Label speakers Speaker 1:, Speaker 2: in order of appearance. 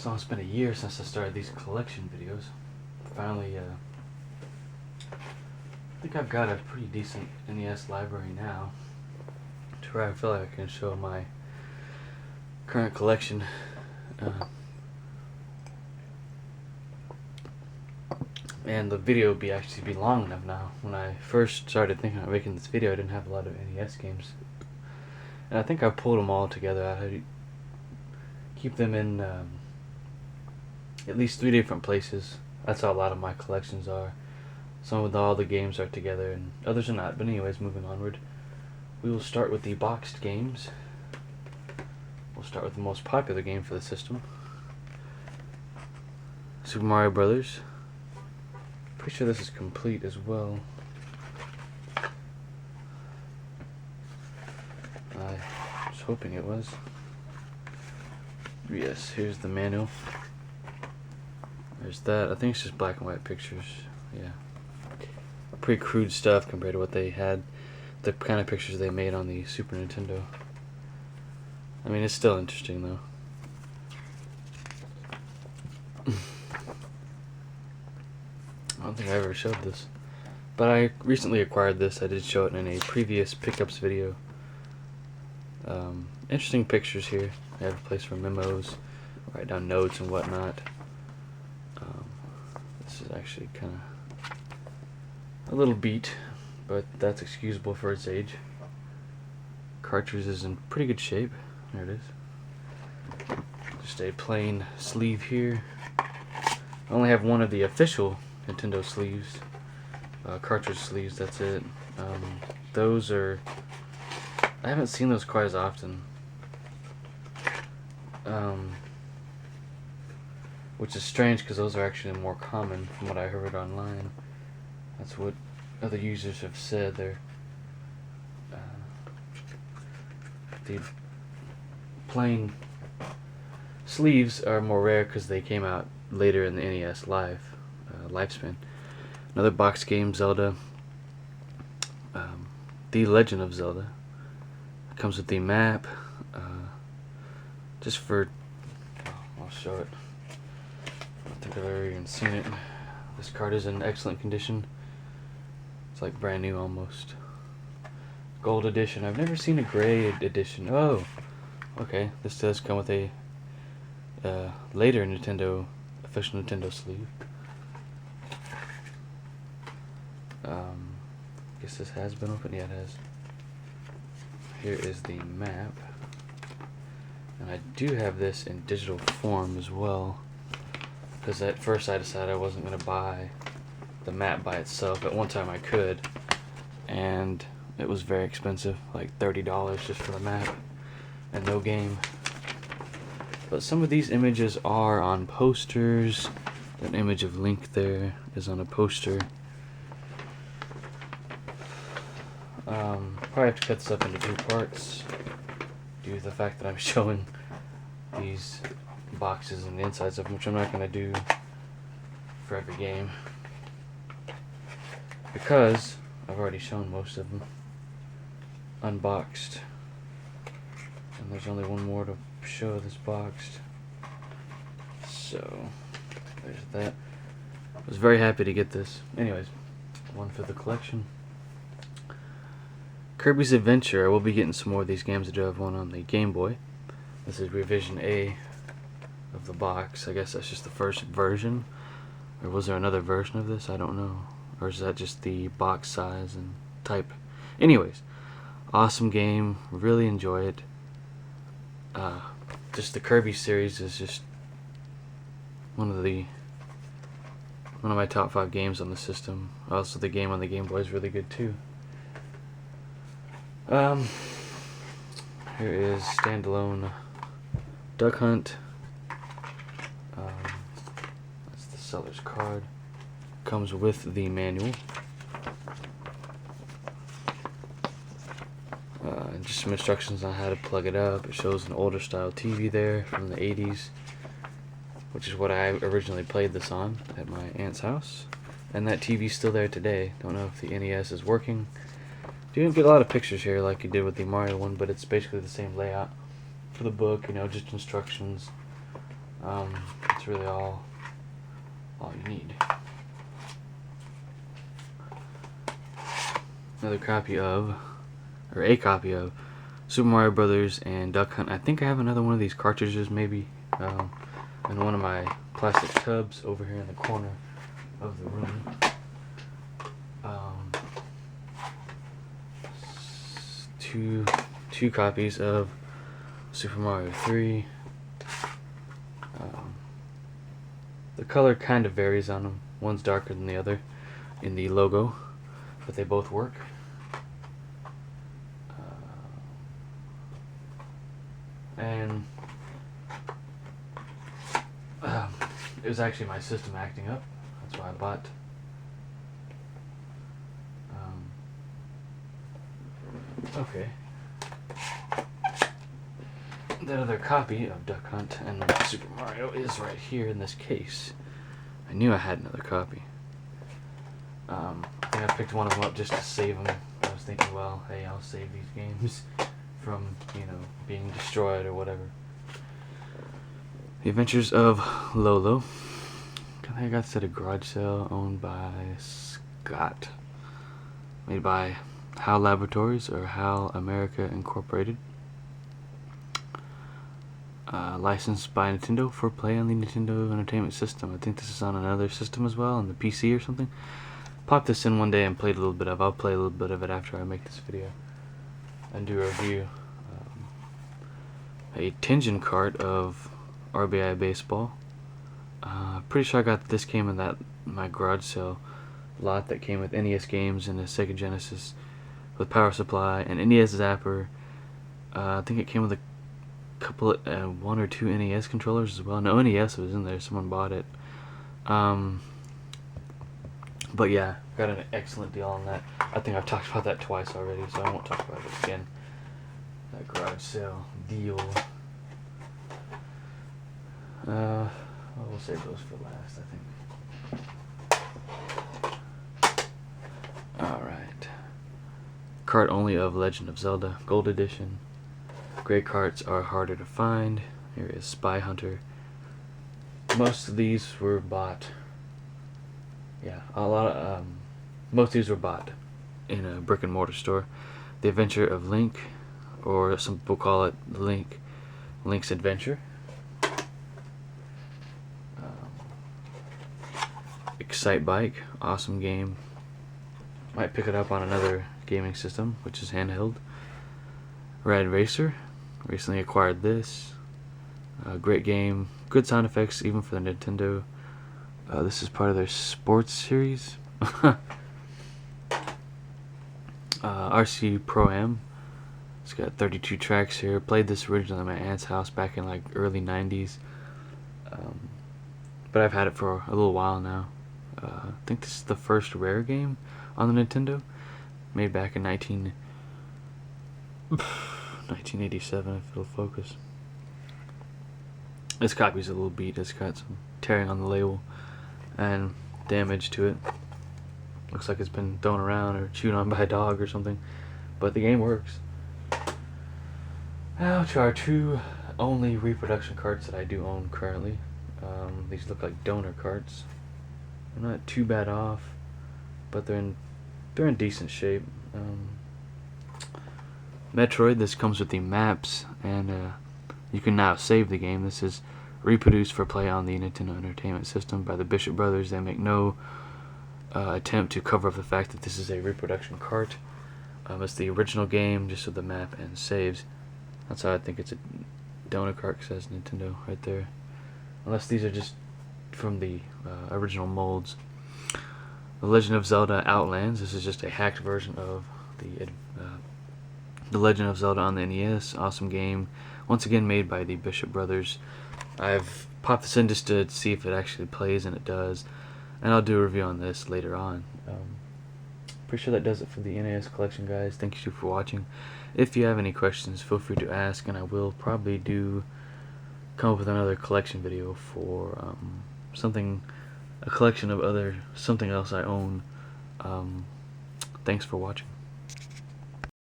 Speaker 1: It's almost been a year since I started these collection videos. Finally, I think I've got a pretty decent NES library now, to where I feel like I can show my current collection. And the video would actually be long enough now. When I first started thinking about making this video, I didn't have a lot of NES games, and I think I pulled them all together. I had to keep them in at least 3 different places. That's how a lot of my collections are. Some of all the games are together and others are not. But anyways, moving onward, we will start with the boxed games. We'll start with the most popular game for the system, Super Mario Brothers. Pretty sure this is complete as well. I was hoping it was. Yes, here's the manual. There's that. I think it's just black and white pictures. Yeah. Pretty crude stuff compared to what they had, the kind of pictures they made on the Super Nintendo. I mean, it's still interesting though. I don't think I ever showed this, but I recently acquired this. I did show it in a previous pickups video. Interesting pictures here. I have a place for memos, write down notes and whatnot. This is actually kind of a little beat, but that's excusable for its age. Cartridge is in pretty good shape. There it is. Just a plain sleeve here. I only have one of the official Nintendo sleeves, cartridge sleeves. That's it. Those are, I haven't seen those quite as often, which is strange because those are actually more common from what I heard online. That's what other users have said. They're the plain sleeves are more rare because they came out later in the NES lifespan. Another box game, Zelda. The Legend of Zelda. It comes with the map. Just for, I'll show it. I don't think I've ever even seen it. This card is in excellent condition. It's like brand new almost. Gold edition. I've never seen a gray edition. Oh, okay. This does come with a later official Nintendo sleeve. Guess this has been opened. Yeah, it has. Here is the map, and I do have this in digital form as well, because at first I decided I wasn't going to buy the map by itself. At one time I could, and it was very expensive, like $30 just for the map and no game. But some of these images are on posters. An image of Link there is on a poster. Probably have to cut this up into 2 parts due to the fact that I'm showing these boxes and the insides of them, which I'm not going to do for every game because I've already shown most of them unboxed, and there's only one more to show that's boxed. So there's that. I was very happy to get this. Anyways, one for the collection. Kirby's Adventure. I will be getting some more of these games. I do have one on the Game Boy. This is revision A of the box. I guess that's just the first version, or was there another version of this? I don't know. Or is that just the box size and type? Anyways, awesome game. Really enjoy it. Just the Kirby series is just one of my top 5 games on the system. Also, the game on the Game Boy is really good too. Here is standalone Duck Hunt. That's the seller's card. Comes with the manual. And just some instructions on how to plug it up. It shows an older style TV there from the 80s, which is what I originally played this on at my aunt's house. And that TV's still there today. Don't know if the NES is working. You don't get a lot of pictures here like you did with the Mario one, but it's basically the same layout for the book, you know, just instructions. That's really all you need. Another copy of, or a copy of, Super Mario Brothers and Duck Hunt. I think I have another one of these cartridges maybe in one of my plastic tubs over here in the corner of the room. Two copies of Super Mario 3. The color kind of varies on them. One's darker than the other in the logo, but they both work. And it was actually my system acting up. That's why I bought. Okay. That other copy of Duck Hunt and Super Mario is right here in this case. I knew I had another copy. I think I picked one of them up just to save them. I was thinking, well, hey, I'll save these games from, being destroyed or whatever. The Adventures of Lolo. I think I got this at a garage sale owned by Scott. Made by HAL Laboratories or HAL America Incorporated. Licensed by Nintendo for play on the Nintendo Entertainment System. I think this is on another system as well, on the PC or something. Popped this in one day and played a little bit of it. I'll play a little bit of it after I make this video and do a review. A Tengen cart of RBI Baseball. Pretty sure I got this came in my garage sale lot that came with NES games and a Sega Genesis with power supply and NES zapper. I think it came with a couple of, one or two NES controllers as well. No, NES was in there. Someone bought it. But yeah, got an excellent deal on that. I think I've talked about that twice already, so I won't talk about it again. That garage sale deal. We'll save those for last, I think. Alright. Cart only of Legend of Zelda Gold Edition. Gray carts are harder to find. Here is Spy Hunter. Most of these were bought. Yeah, most of these were bought in a brick and mortar store. The Adventure of Link, or some people call it Link's Adventure. Excite Bike, awesome game. Might pick it up on another gaming system, which is handheld. Rad Racer, recently acquired this. Great game, good sound effects even for the Nintendo. This is part of their sports series. RC Pro-Am. It's got 32 tracks here. Played this originally at my aunt's house back in like early 90s. But I've had it for a little while now. I think this is the first Rare game on the Nintendo. Made back in 1987, if it'll focus. This copy's a little beat. It's got some tearing on the label and damage to it. Looks like it's been thrown around or chewed on by a dog or something. But the game works. Now to our two only reproduction carts that I do own currently. These look like donor carts. They're not too bad off, but they're in decent shape. Metroid, this comes with the maps, and you can now save the game. This is reproduced for play on the Nintendo Entertainment System by the Bishop Brothers. They make no attempt to cover up the fact that this is a reproduction cart. It's the original game, just with the map and saves. That's how I think it's a donor cart, because it says Nintendo right there. Unless these are just from the original molds. The Legend of Zelda Outlands. This is just a hacked version of the Legend of Zelda on the NES. Awesome game. Once again made by the Bishop Brothers. I've popped this in just to see if it actually plays, and it does. And I'll do a review on this later on. Pretty sure that does it for the NES collection, guys. Thank you for watching. If you have any questions, feel free to ask, and I will probably come up with another collection video for a collection of something else I own. Thanks for watching.